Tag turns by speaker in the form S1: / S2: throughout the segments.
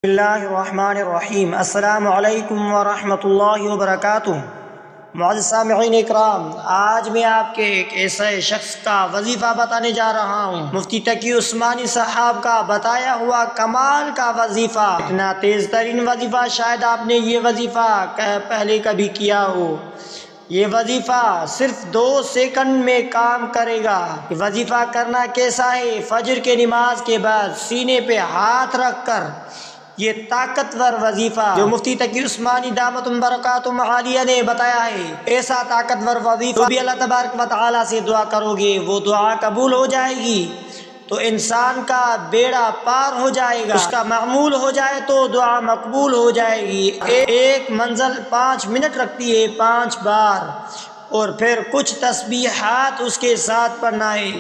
S1: بسم اللہ الرحمن الرحیم۔ السلام علیکم ورحمۃ اللہ وبرکاتہ۔ معزز سامعین اکرام، آج میں آپ کے ایک ایسے شخص کا وظیفہ بتانے جا رہا ہوں، مفتی تقی عثمانی صاحب کا بتایا ہوا کمال کا وظیفہ۔ اتنا تیز ترین وظیفہ شاید آپ نے یہ وظیفہ پہلے کبھی کیا ہو۔ یہ وظیفہ صرف 2 سیکنڈ میں کام کرے گا۔ یہ وظیفہ کرنا کیسا ہے؟ فجر کے نماز کے بعد سینے پہ ہاتھ رکھ کر یہ طاقتور وظیفہ جو مفتی تقی عثمانی دامت برکاتہم عالیہ نے بتایا ہے، ایسا طاقتور وظیفہ جو بھی اللہ تبارک و تعالیٰ سے دعا کرو گے وہ دعا قبول ہو جائے گی، تو انسان کا بیڑا پار ہو جائے گا۔ اس کا معمول ہو جائے تو دعا مقبول ہو جائے گی۔ ایک منزل 5 منٹ رکھتی ہے، 5 بار، اور پھر کچھ تسبیحات اس کے ساتھ پڑھنا ہے۔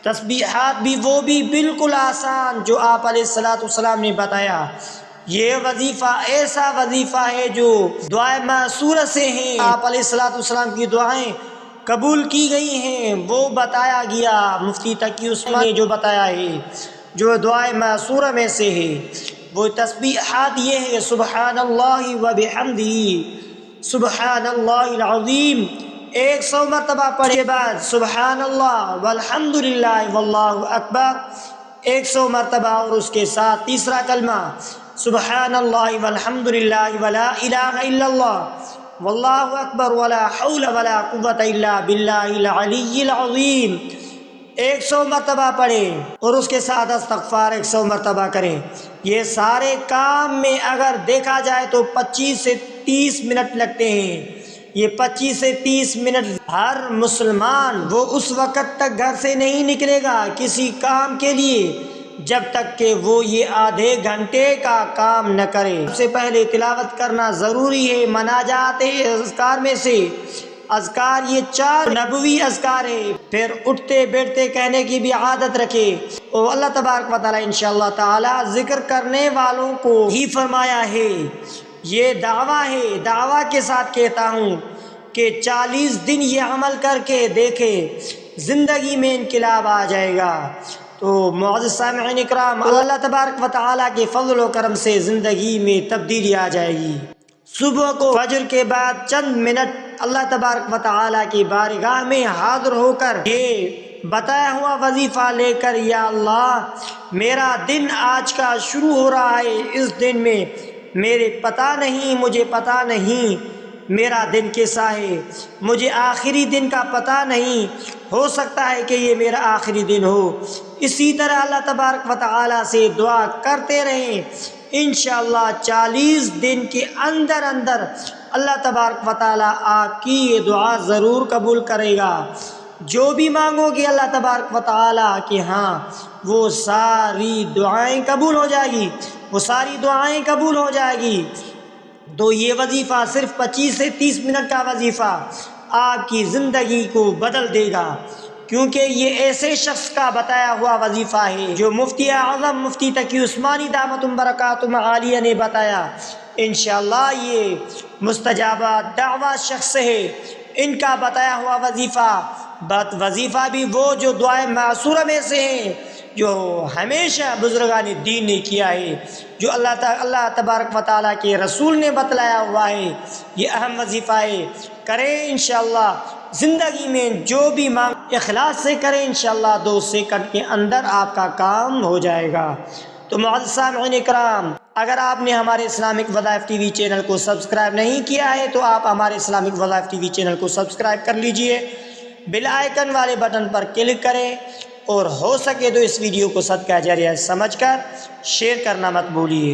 S1: تسبیحات بھی وہ بھی بالکل آسان جو آپ علیہ السلام نے بتایا۔ یہ وظیفہ ایسا وظیفہ ہے جو دعائیں مأثورہ سے ہیں، آپ علیہ السلام کی دعائیں قبول کی گئی ہیں، وہ بتایا گیا۔ مفتی تقی عثمانی نے جو بتایا ہے جو دعائیں مأثورہ میں سے ہے، وہ تسبیحات یہ ہے: سبحان اللہ وبحمدہ، سبحان اللہ العظیم، 100 مرتبہ پڑھنے کے بعد سبحان اللہ والحمدللہ واللہ اکبر 100 مرتبہ، اور اس کے ساتھ تیسرا کلمہ سبحان اللہ والحمدللہ ولا الہ الا اللہ واللہ اکبر ولا حول ولا قوۃ الا باللہ العلی العظیم 100 مرتبہ پڑھیں، اور اس کے ساتھ استغفار 100 مرتبہ کریں۔ یہ سارے کام میں اگر دیکھا جائے تو 25 سے 30 منٹ لگتے ہیں۔ یہ 25 سے 30 منٹ ہر مسلمان وہ اس وقت تک گھر سے نہیں نکلے گا کسی کام کے لیے جب تک کہ وہ یہ آدھے گھنٹے کا کام نہ کرے۔ سب سے پہلے تلاوت کرنا ضروری ہے۔ مناجات اذکار میں سے اذکار یہ 4 نبوی اذکار ہے، پھر اٹھتے بیٹھتے کہنے کی بھی عادت رکھے، اور اللہ تبارک و تعالیٰ انشاءاللہ تعالیٰ ذکر کرنے والوں کو ہی فرمایا ہے۔ یہ دعویٰ ہے، دعویٰ کے ساتھ کہتا ہوں کہ 40 دن یہ عمل کر کے دیکھے، زندگی میں انقلاب آ جائے گا۔ تو معزز سامعین اکرام، اللہ تبارک و تعالیٰ کے فضل و کرم سے زندگی میں تبدیلی آ جائے گی۔ صبح کو فجر کے بعد چند منٹ اللہ تبارک و تعالیٰ کی بارگاہ میں حاضر ہو کر یہ بتایا ہوا وظیفہ لے کر، یا اللہ میرا دن آج کا شروع ہو رہا ہے، اس دن میں مجھے پتہ نہیں میرا دن کیسا ہے، مجھے آخری دن کا پتہ نہیں، ہو سکتا ہے کہ یہ میرا آخری دن ہو۔ اسی طرح اللہ تبارک و تعالیٰ سے دعا کرتے رہیں، انشاءاللہ 40 دن کے اندر اللہ تبارک و تعالیٰ آپ کی یہ دعا ضرور قبول کرے گا۔ جو بھی مانگو گے اللہ تبارک و تعالیٰ کہ ہاں وہ ساری دعائیں قبول ہو جائے گی، وہ ساری دعائیں قبول ہو جائے گی۔ تو یہ وظیفہ صرف 25 سے 30 منٹ کا وظیفہ آپ کی زندگی کو بدل دے گا، کیونکہ یہ ایسے شخص کا بتایا ہوا وظیفہ ہے جو مفتی اعظم مفتی تقی عثمانی دامت برکاتہم عالیہ نے بتایا۔ انشاءاللہ یہ مستجابہ دعویٰ شخص ہے، ان کا بتایا ہوا وظیفہ بھی وہ جو دعائیں مأثورہ میں سے ہیں، جو ہمیشہ بزرگان دین نے کیا ہے، جو اللہ تبارک و تعالیٰ کے رسول نے بتلایا ہوا ہے۔ یہ اہم وظیفہ ہے، کریں انشاءاللہ زندگی میں جو بھی مانگ اخلاص سے کریں، انشاءاللہ 2 سیکنڈ کے اندر آپ کا کام ہو جائے گا۔ تو معزز سامعین اکرام، اگر آپ نے ہمارے اسلامک وظائف ٹی وی چینل کو سبسکرائب نہیں کیا ہے تو آپ ہمارے اسلامک وظائف ٹی وی چینل کو سبسکرائب کر لیجئے، بیل آئیکن والے بٹن پر کلک کریں، اور ہو سکے تو اس ویڈیو کو صدقہ جاریہ سمجھ کر شیئر کرنا مت بھولیے۔